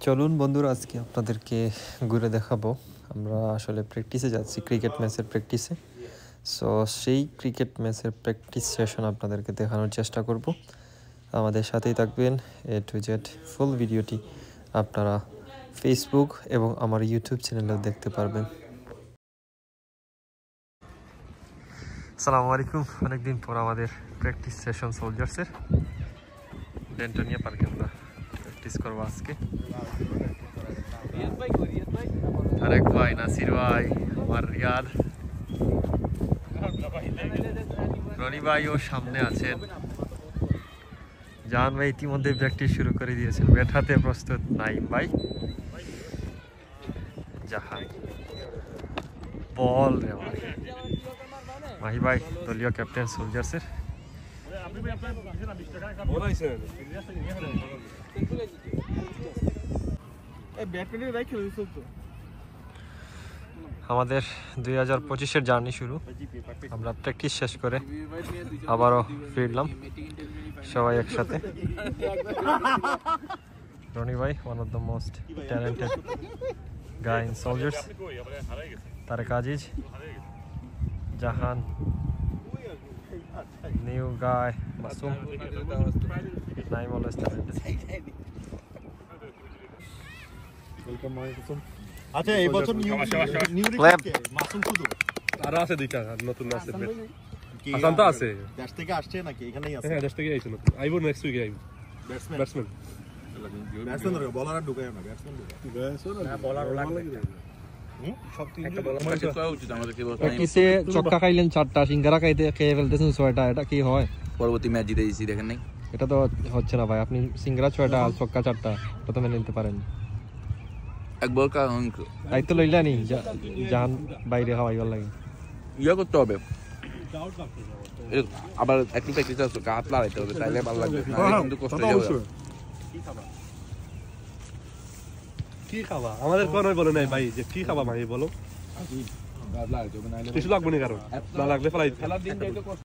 চলুন বন্ধুরা, আজকে আপনাদেরকে ঘুরে দেখাবো। আমরা আসলে প্র্যাকটিসে যাচ্ছি, ক্রিকেট ম্যাচের প্র্যাকটিসে। সো সেই ক্রিকেট ম্যাচের প্র্যাকটিস সেশন আপনাদেরকে দেখানোর চেষ্টা করব। আমাদের সাথেই থাকবেন। এ টু জেড ফুল ভিডিওটি আপনারা ফেসবুক এবং আমার ইউটিউব চ্যানেলেও দেখতে পারবেন। আসসালামু আলাইকুম। অনেকদিন পর আমাদের প্র্যাকটিস সেশন সোলজার্সের ডেন্টোনিয়া পার্কে আমরা প্র্যাকটিস করবো আজকে। আরেক ভাই, নাসির ভাই, আমার রিয়াদ, রনি ভাইও সামনে আছেন। জাহান ভাই ইতিমধ্যে প্র্যাকটিস শুরু করে দিয়েছেন। ব্যাট হাতে প্রস্তুত নাইম ভাই। জাহান বল রে ভাই। মাহি ভাই দলীয় ক্যাপ্টেন সোলজার্সের। আমাদের 2025-এর জার্নি শুরু। আমরা প্র্যাকটিস শেষ করে আবারও ফিরলাম সবাই একসাথে। রনি ভাই, one of the most talented guy in soldiers. Tareq Aziz, Jahan, new guy Masum, Naim always talented. আচ্ছা, এই বছর নিউ মাসুম শুধু আর আছে দুইটা নতুন আছে। হাসান তো আছে, দেশ থেকে আসছে নাকি এখানেই আছে? হ্যাঁ, দেশ থেকে আইছে নতুন। আইবো নেক্সট উইকে আইবো। ব্যাটসম্যান ধরে বলার আর ঢুকায় না, ব্যাটসম্যান না, বলার লাগবে। প্র্যাকটিসে চক্কা খাইলেন 4টা, সিঙ্গারা খেয়ে ফেলতেছেন 6টা। এটা কি হয়? পরবর্তী ম্যাচ জিতে দিয়েছি, দেখেন নাই? এটা তো হচ্ছে না ভাই। আপনি সিঙ্গারা 6টা আর চক্কা 4টা, এটা তো মেনে নিতে পারেন। এক বল দায়িত্ব লইলানি জাহান বাইরে খাওয়াইবার লাগে। ইয়ে করতে হবে, আবার একটু প্র্যাকটিস হাত লাগাইতে হবে, তাইলে ভালো লাগবে। কিন্তু কষ্ট হয়ে যাবে। কি খাবা? আমাদের কোন বলে নাই ভাই যে কি খাবা ভাই বলো। কিছু লাগবে না, কারণ না লাগলে ফেলাই